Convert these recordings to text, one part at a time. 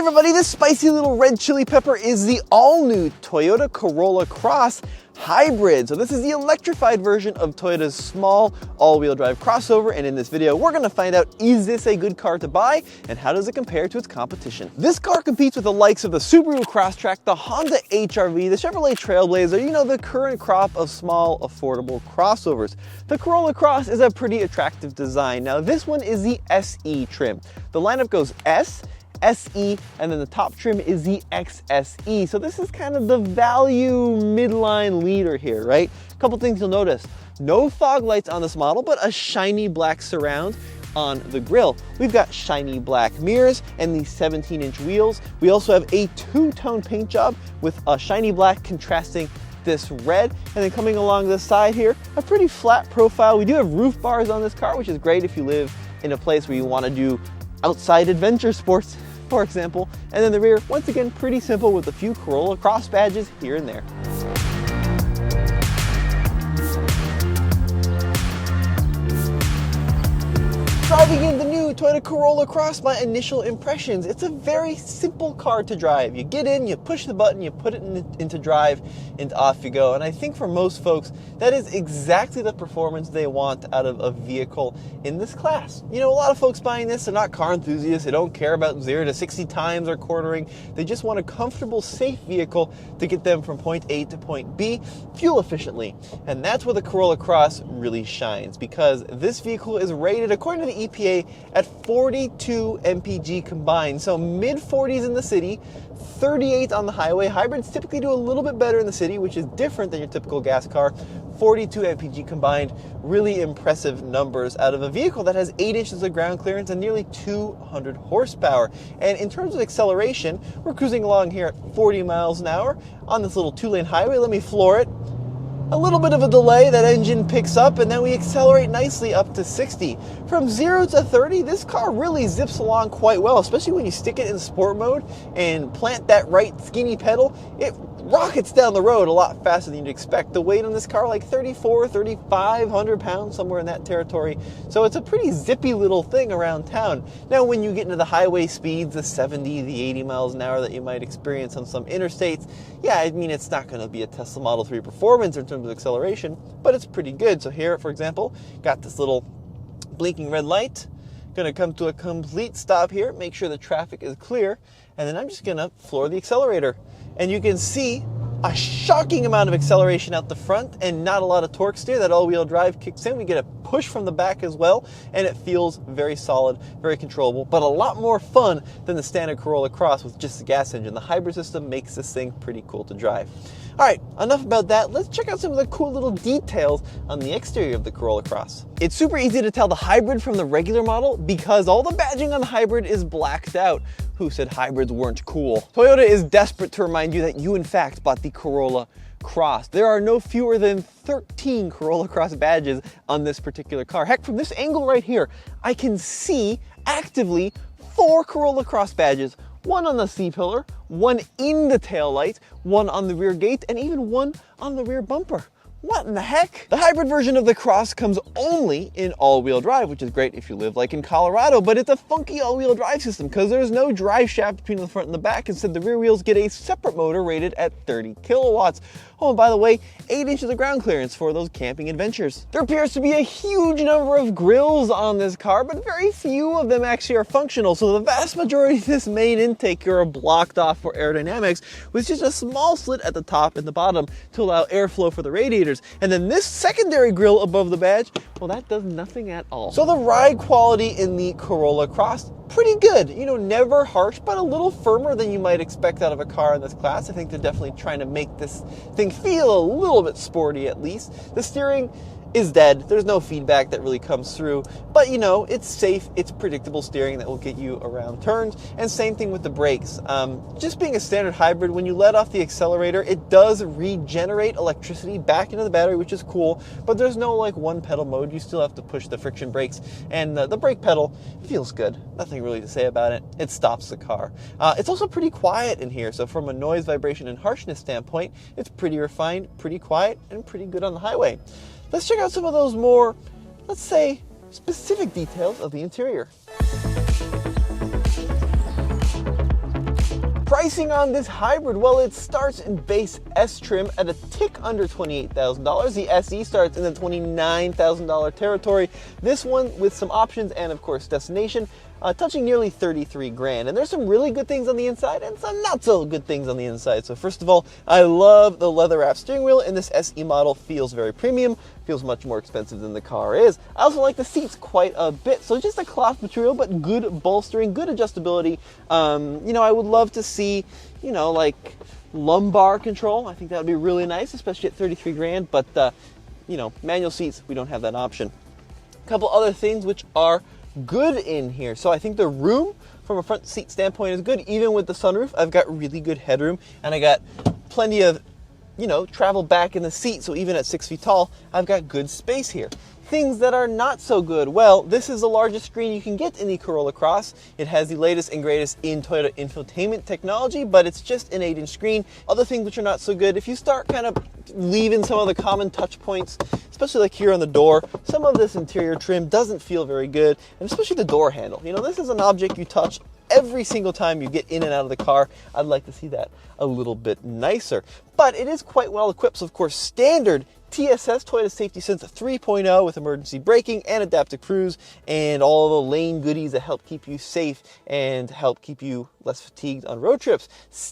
everybody, this spicy little red chili pepper is the all-new Toyota Corolla Cross Hybrid. So this is the electrified version of Toyota's small all-wheel drive crossover, and in this video we're going to find out, is this a good car to buy and how does it compare to its competition? This car competes with the likes of the Subaru Crosstrek, the Honda HR-V, the Chevrolet Trailblazer, you know, the current crop of small affordable crossovers. The Corolla Cross is a pretty attractive design. Now this one is the SE trim. The lineup goes S, SE, and then the top trim is the XSE. So this is kind of the value midline leader here, right? A couple things you'll notice. No fog lights on this model, but a shiny black surround on the grille. We've got shiny black mirrors and these 17-inch wheels. We also have a two-tone paint job with a shiny black contrasting this red, and then coming along the side here, a pretty flat profile. We do have roof bars on this car, which is great if you live in a place where you want to do outside adventure sports, for example. And then the rear, once again, pretty simple with a few Corolla Cross badges here and there. Driving in the new Toyota Corolla Cross, my initial impressions, it's a very simple car to drive. You get in, you push the button, you put it into drive, and off you go. And I think for most folks, that is exactly the performance they want out of a vehicle in this class. You know, a lot of folks buying this are not car enthusiasts. They don't care about 0 to 60 times or quartering. They just want a comfortable, safe vehicle to get them from point A to point B fuel efficiently. And that's where the Corolla Cross really shines, because this vehicle is rated, according to the EPA, at 42 mpg combined. So mid 40s in the city, 38 on the highway. Hybrids typically do a little bit better in the city, which is different than your typical gas car. 42 mpg combined, really impressive numbers out of a vehicle that has 8 inches of ground clearance and nearly 200 horsepower. And in terms of acceleration, we're cruising along here at 40 miles an hour on this little 2-lane highway. Let me floor it. A little bit of a delay, that engine picks up, and then we accelerate nicely up to 60. From 0 to 30, this car really zips along quite well, especially when you stick it in sport mode and plant that right skinny pedal. It rockets down the road a lot faster than you'd expect. The weight on this car, like 3,500 pounds, somewhere in that territory. So it's a pretty zippy little thing around town. Now, when you get into the highway speeds, the 70, the 80 miles an hour that you might experience on some interstates, yeah, I mean, it's not going to be a Tesla Model 3 performance in terms of acceleration, but it's pretty good. So here, for example, got this little blinking red light. Going to come to a complete stop here, make sure the traffic is clear, and then I'm just going to floor the accelerator. And you can see a shocking amount of acceleration out the front and not a lot of torque steer. That all-wheel drive kicks in. We get a push from the back as well, and it feels very solid, very controllable, but a lot more fun than the standard Corolla Cross with just the gas engine. The hybrid system makes this thing pretty cool to drive. All right, enough about that. Let's check out some of the cool little details on the exterior of the Corolla Cross. It's super easy to tell the hybrid from the regular model because all the badging on the hybrid is blacked out. Who said hybrids weren't cool? Toyota is desperate to remind you that you in fact bought the Corolla Cross. There are no fewer than 13 Corolla Cross badges on this particular car. Heck, from this angle right here, I can see actively 4 Corolla Cross badges. One on the C-pillar, one in the taillight, one on the rear gate, and even one on the rear bumper. What in the heck? The hybrid version of the Cross comes only in all-wheel drive, which is great if you live like in Colorado, but it's a funky all-wheel drive system because there's no drive shaft between the front and the back. Instead, the rear wheels get a separate motor rated at 30 kilowatts. Oh, and by the way, 8 inches of ground clearance for those camping adventures. There appears to be a huge number of grills on this car, but very few of them actually are functional. So the vast majority of this main intake here are blocked off for aerodynamics with just a small slit at the top and the bottom to allow airflow for the radiators. And then this secondary grille above the badge, well, that does nothing at all. So the ride quality in the Corolla Cross, pretty good. You know, never harsh, but a little firmer than you might expect out of a car in this class. I think they're definitely trying to make this thing feel a little bit sporty at least. The steering is dead. There's no feedback that really comes through, but you know, it's safe, it's predictable steering that will get you around turns, and same thing with the brakes. Just being a standard hybrid, when you let off the accelerator, it does regenerate electricity back into the battery, which is cool, but there's no like one pedal mode. You still have to push the friction brakes, and the brake pedal feels good. Nothing really to say about it. It stops the car. It's also pretty quiet in here, so from a noise, vibration, and harshness standpoint, it's pretty refined, pretty quiet, and pretty good on the highway. Let's check out some of those more, let's say, specific details of the interior. Pricing on this hybrid, well, it starts in base S trim at a tick under $28,000. The SE starts in the $29,000 territory. This one with some options and of course destination, touching nearly 33 grand. And there's some really good things on the inside and some not so good things on the inside. So first of all, I love the leather wrap steering wheel, and this SE model feels very premium, feels much more expensive than the car is. I also like the seats quite a bit. So just a cloth material, but good bolstering, good adjustability. I would love to see, like lumbar control. I think that would be really nice, especially at 33 grand. But, manual seats, we don't have that option. A couple other things which are good in here. So I think the room from a front seat standpoint is good. Even with the sunroof, I've got really good headroom, and I got plenty of, travel back in the seat. So even at 6 feet tall, I've got good space here. Things that are not so good. Well, this is the largest screen you can get in the Corolla Cross. It has the latest and greatest in Toyota infotainment technology, but it's just an 8-inch screen. Other things which are not so good, if you start kind of leaving some of the common touch points, especially like here on the door, some of this interior trim doesn't feel very good, and especially the door handle. This is an object you touch every single time you get in and out of the car. I'd like to see that a little bit nicer. But it is quite well equipped. So of course, standard TSS, Toyota Safety Sense 3.0 with emergency braking and adaptive cruise and all the lane goodies that help keep you safe and help keep you less fatigued on road trips.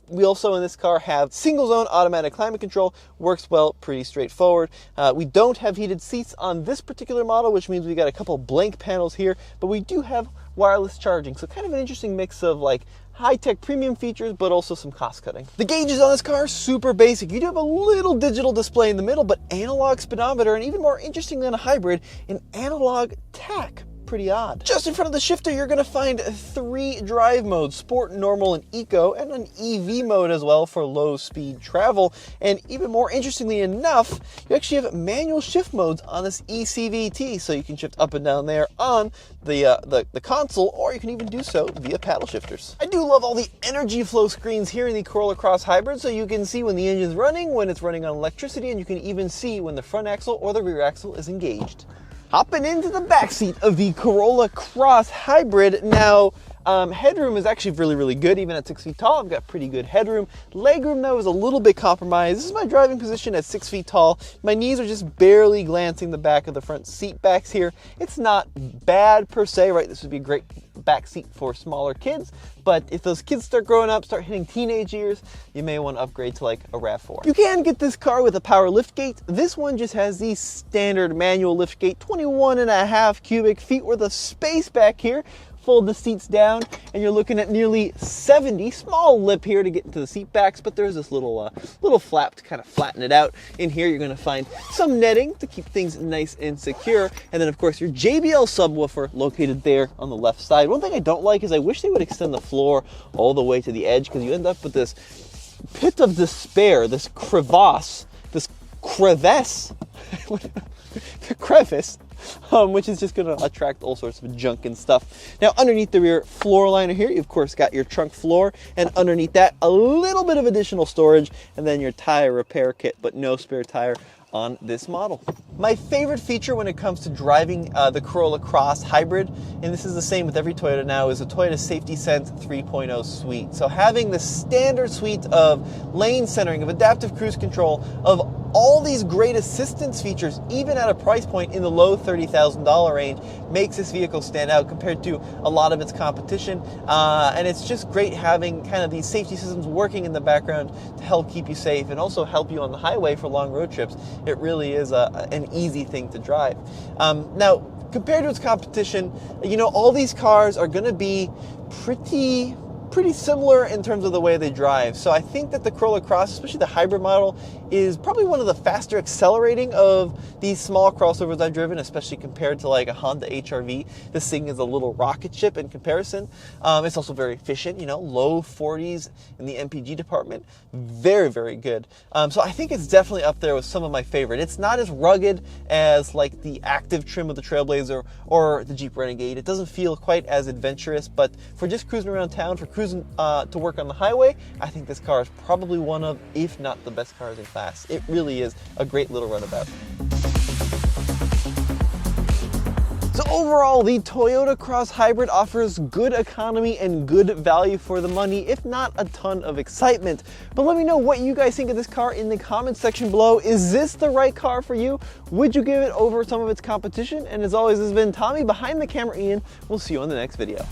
We also in this car have single zone automatic climate control, works well, pretty straightforward. We don't have heated seats on this particular model, which means we got a couple blank panels here, but we do have wireless charging. So kind of an interesting mix of like high-tech premium features, but also some cost cutting. The gauges on this car are super basic. You do have a little digital display in the middle, but analog speedometer, and even more interesting than a hybrid, an analog tach. Pretty odd. Just in front of the shifter, you're going to find 3 drive modes: Sport, Normal, and Eco, and an EV mode as well for low-speed travel. And even more interestingly enough, you actually have manual shift modes on this eCVT, so you can shift up and down there on the console, or you can even do so via paddle shifters. I do love all the energy flow screens here in the Corolla Cross Hybrid, so you can see when the engine's running, when it's running on electricity, and you can even see when the front axle or the rear axle is engaged. Hopping into the backseat of the Corolla Cross Hybrid. Now, headroom is actually really, really good. Even at 6 feet tall, I've got pretty good headroom. Legroom, though, is a little bit compromised. This is my driving position at 6 feet tall. My knees are just barely glancing the back of the front seat backs here. It's not bad per se, right? This would be a great back seat for smaller kids. But if those kids start growing up, start hitting teenage years, you may want to upgrade to like a RAV4. You can get this car with a power liftgate. This one just has the standard manual liftgate, 21.5 cubic feet worth of space back here. Fold the seats down, and you're looking at nearly 70. Small lip here to get into the seat backs, but there's this little flap to kind of flatten it out. In here, you're going to find some netting to keep things nice and secure, and then of course your JBL subwoofer located there on the left side. One thing I don't like is I wish they would extend the floor all the way to the edge, because you end up with this pit of despair, this crevice, which is just going to attract all sorts of junk and stuff. Now, underneath the rear floor liner here, you of course got your trunk floor, and underneath that, a little bit of additional storage, and then your tire repair kit, but no spare tire on this model. My favorite feature when it comes to driving the Corolla Cross Hybrid, and this is the same with every Toyota now, is the Toyota Safety Sense 3.0 suite. So having the standard suite of lane centering, of adaptive cruise control, of all these great assistance features, even at a price point in the low $30,000 range, makes this vehicle stand out compared to a lot of its competition. And it's just great having kind of these safety systems working in the background to help keep you safe and also help you on the highway for long road trips. It really is an easy thing to drive. Now, compared to its competition, all these cars are going to be pretty similar in terms of the way they drive. So I think that the Corolla Cross, especially the hybrid model, is probably one of the faster accelerating of these small crossovers I've driven, especially compared to like a Honda HR-V. This thing is a little rocket ship in comparison. It's also very efficient, low 40s in the MPG department. Very, very good. So I think it's definitely up there with some of my favorite. It's not as rugged as like the active trim of the Trailblazer or the Jeep Renegade. It doesn't feel quite as adventurous, but for just cruising around town, for cruising to work on the highway, I think this car is probably one of, if not the best cars in class. It really is a great little runabout. So overall, the Toyota Cross Hybrid offers good economy and good value for the money, if not a ton of excitement. But let me know what you guys think of this car in the comments section below. Is this the right car for you? Would you give it over some of its competition? And as always, this has been Tommy behind the camera, Ian. We'll see you on the next video.